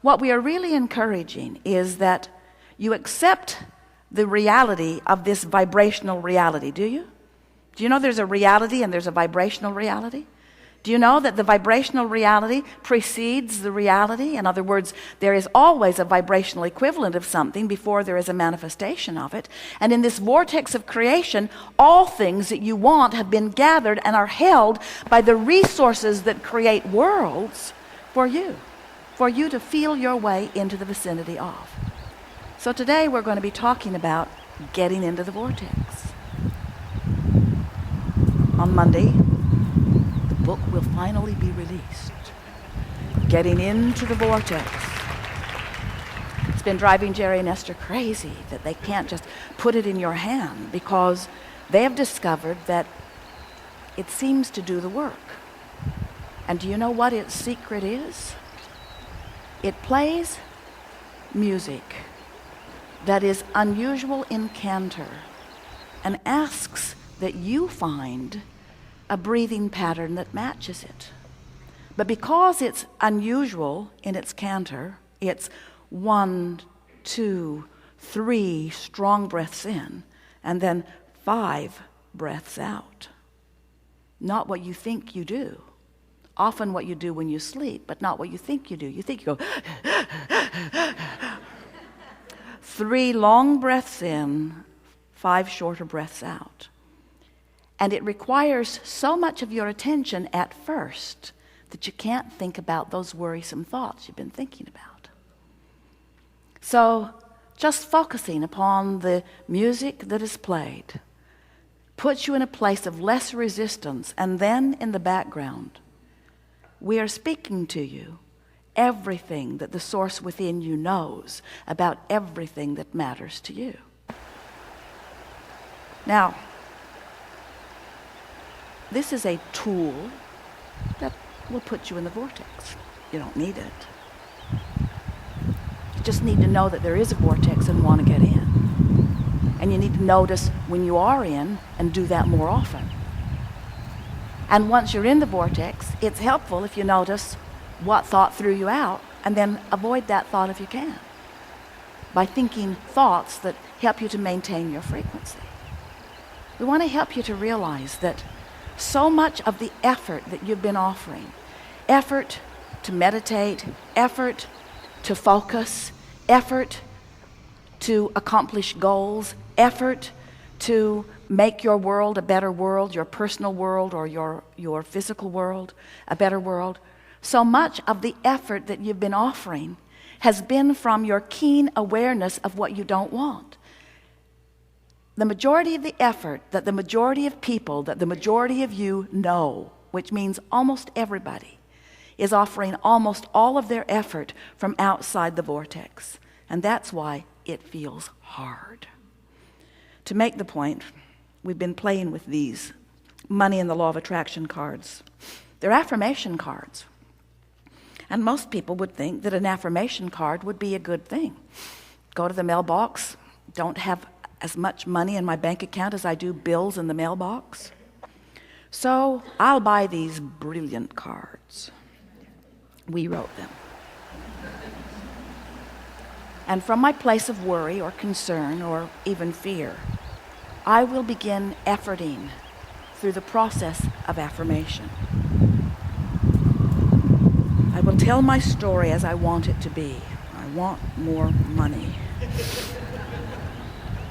what we are really encouraging is that you accept the reality of this vibrational reality. Do you? Do you know there's a reality and there's a vibrational reality? Do you know that the vibrational reality precedes the reality? In other words, there is always a vibrational equivalent of something before there is a manifestation of it. And in this vortex of creation, all things that you want have been gathered and are held by the resources that create worlds for you to feel your way into the vicinity of. So today we're going to be talking about getting into the vortex. On Monday, the book will finally be released. Getting into the vortex. It's been driving Jerry and Esther crazy that they can't just put it in your hand because they have discovered that it seems to do the work. And do you know what its secret is? It plays music that is unusual in canter and asks that you find a breathing pattern that matches it. But because it's unusual in its canter, it's 1, 2, 3 strong breaths in, and then 5 breaths out. Not what you think you do. Often what you do when you sleep, but not what you think you do. You think you go 3 long breaths in, 5 shorter breaths out. And it requires so much of your attention at first that you can't think about those worrisome thoughts you've been thinking about. So just focusing upon the music that is played puts you in a place of less resistance, and then in the background, we are speaking to you everything that the source within you knows about everything that matters to you. Now, this is a tool that will put you in the vortex. You don't need it. You just need to know that there is a vortex and want to get in. And you need to notice when you are in and do that more often. And once you're in the vortex, it's helpful if you notice what thought threw you out and then avoid that thought if you can, by thinking thoughts that help you to maintain your frequency. We want to help you to realize that so much of the effort that you've been offering, effort to meditate, effort to focus, effort to accomplish goals, effort to make your world a better world, your personal world or your physical world a better world, so much of the effort that you've been offering has been from your keen awareness of what you don't want. The majority of the effort that the majority of people, that the majority of you know, which means almost everybody, is offering almost all of their effort from outside the vortex. And that's why it feels hard. To make the point, we've been playing with these money and the law of attraction cards. They're affirmation cards. And most people would think that an affirmation card would be a good thing. Go to the mailbox, don't have as much money in my bank account as I do bills in the mailbox. So I'll buy these brilliant cards. We wrote them. And from my place of worry or concern or even fear, I will begin efforting through the process of affirmation. I will tell my story as I want it to be. I want more money.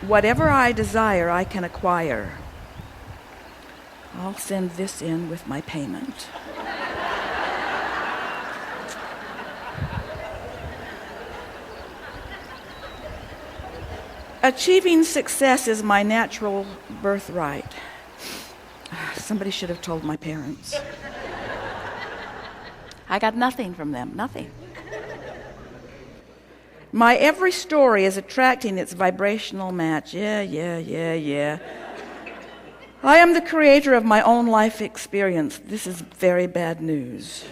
Whatever I desire, I can acquire. I'll send this in with my payment. Achieving success is my natural birthright. Somebody should have told my parents. I got nothing from them, nothing. My every story is attracting its vibrational match. Yeah. I am the creator of my own life experience. This is very bad news.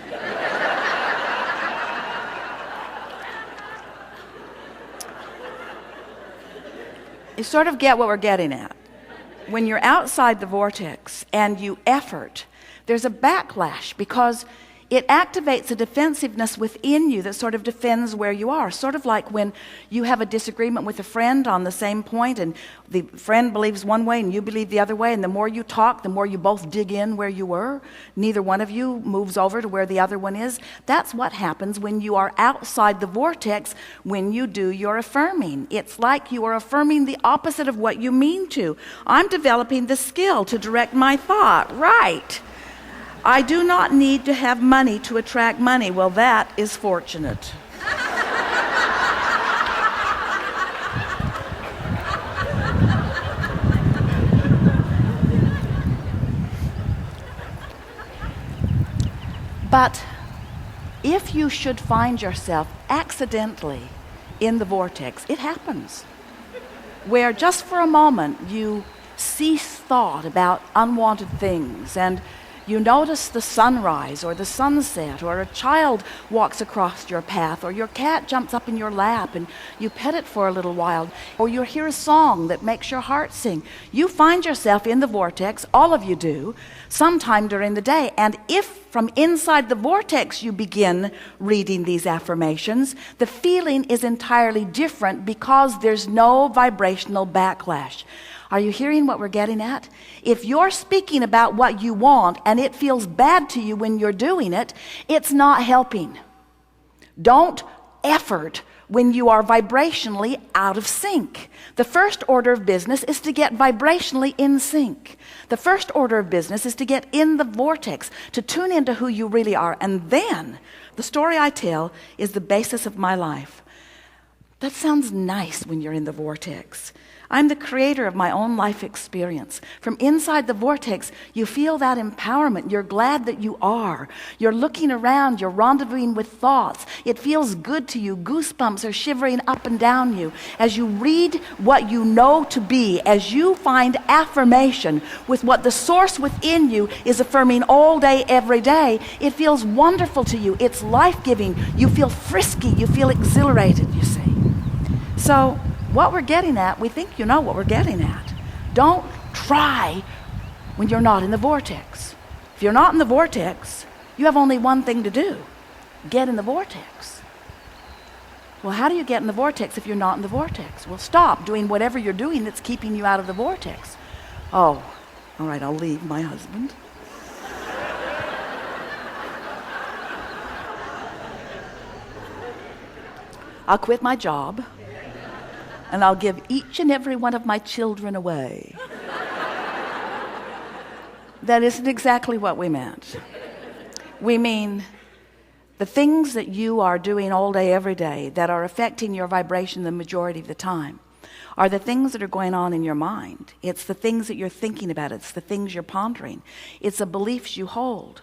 You sort of get what we're getting at. When you're outside the vortex and you effort, there's a backlash because it activates a defensiveness within you that sort of defends where you are. Sort of like when you have a disagreement with a friend on the same point, and the friend believes one way and you believe the other way, and the more you talk, the more you both dig in where you were. Neither one of you moves over to where the other one is. That's what happens when you are outside the vortex when you do your affirming. It's like you are affirming the opposite of what you mean to. I'm developing the skill to direct my thought. Right. I do not need to have money to attract money. Well, that is fortunate. But if you should find yourself accidentally in the vortex, it happens, where just for a moment you cease thought about unwanted things, and you notice the sunrise or the sunset, or a child walks across your path, or your cat jumps up in your lap and you pet it for a little while, or you hear a song that makes your heart sing. You find yourself in the vortex, all of you do, sometime during the day. And if from inside the vortex you begin reading these affirmations, the feeling is entirely different because there's no vibrational backlash. Are you hearing what we're getting at? If you're speaking about what you want and it feels bad to you when you're doing it, it's not helping. Don't effort when you are vibrationally out of sync. The first order of business is to get vibrationally in sync. The first order of business is to get in the vortex, to tune into who you really are. And then the story I tell is the basis of my life. That sounds nice when you're in the vortex. I'm the creator of my own life experience. From inside the vortex, you feel that empowerment. You're glad that you are. You're looking around. You're rendezvousing with thoughts. It feels good to you. Goosebumps are shivering up and down you. As you read what you know to be, as you find affirmation with what the source within you is affirming all day, every day, it feels wonderful to you. It's life-giving. You feel frisky. You feel exhilarated, you see. So, what we're getting at, we think you know what we're getting at. Don't try when you're not in the vortex. If you're not in the vortex, you have only one thing to do. Get in the vortex. Well, how do you get in the vortex if you're not in the vortex? Well, stop doing whatever you're doing that's keeping you out of the vortex. Oh, all right, I'll leave my husband. I'll quit my job. And I'll give each and every one of my children away. That isn't exactly what we meant. We mean the things that you are doing all day, every day, that are affecting your vibration the majority of the time, are the things that are going on in your mind. It's the things that you're thinking about. It's the things you're pondering. It's the beliefs you hold.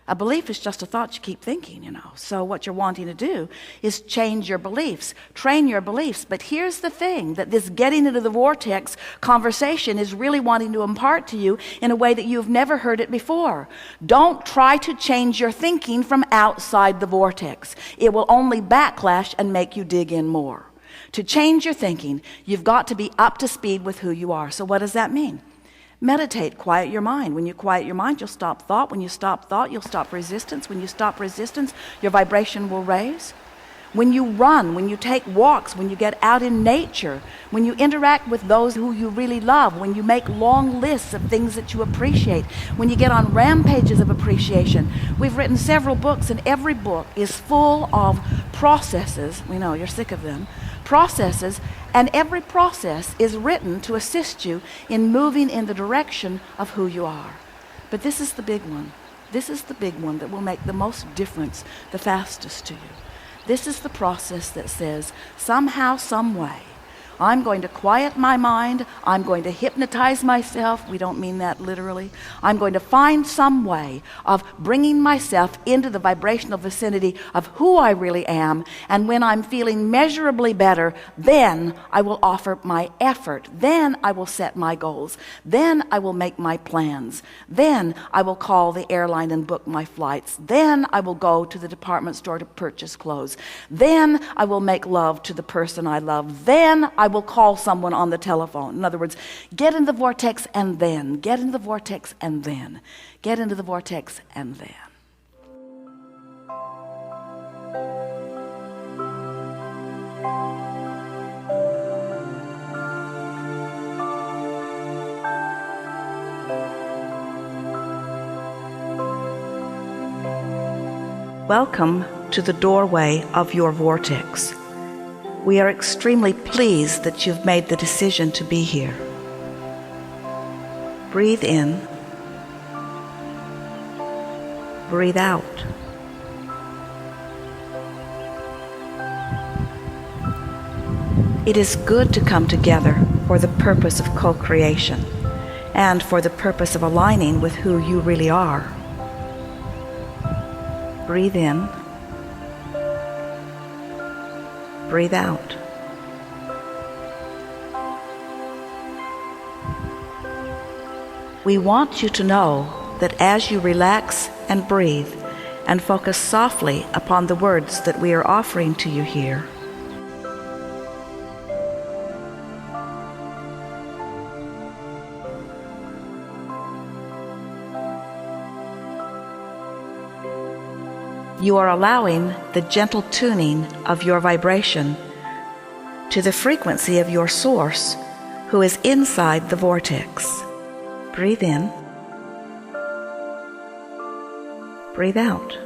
A belief is just a thought you keep thinking, you know. So what you're wanting to do is change your beliefs, train your beliefs. But here's the thing, that this getting into the vortex conversation is really wanting to impart to you in a way that you've never heard it before. Don't try to change your thinking from outside the vortex. It will only backlash and make you dig in more. To change your thinking, you've got to be up to speed with who you are. So what does that mean? Meditate, quiet your mind. When you quiet your mind, you'll stop thought. When you stop thought, you'll stop resistance. When you stop resistance, your vibration will raise. When you run, when you take walks, when you get out in nature, when you interact with those who you really love, when you make long lists of things that you appreciate, when you get on rampages of appreciation. We've written several books, and every book is full of processes. We know you're sick of them. Processes, and every process is written to assist you in moving in the direction of who you are. But this is the big one. This is the big one that will make the most difference the fastest to you. This is the process that says, somehow, some way, I'm going to quiet my mind. I'm going to hypnotize myself. We don't mean that literally. I'm going to find some way of bringing myself into the vibrational vicinity of who I really am. And when I'm feeling measurably better, then I will offer my effort. Then I will set my goals. Then I will make my plans. Then I will call the airline and book my flights. Then I will go to the department store to purchase clothes. Then I will make love to the person I love. Then I will call someone on the telephone. In other words, get in the vortex and then. Get in the vortex and then. Get into the vortex and then. Welcome to the doorway of your vortex. We are extremely pleased that you've made the decision to be here. Breathe in. Breathe out. It is good to come together for the purpose of co-creation and for the purpose of aligning with who you really are. Breathe in. Breathe out. We want you to know that as you relax and breathe and focus softly upon the words that we are offering to you here, you are allowing the gentle tuning of your vibration to the frequency of your source, who is inside the vortex. Breathe in. Breathe out.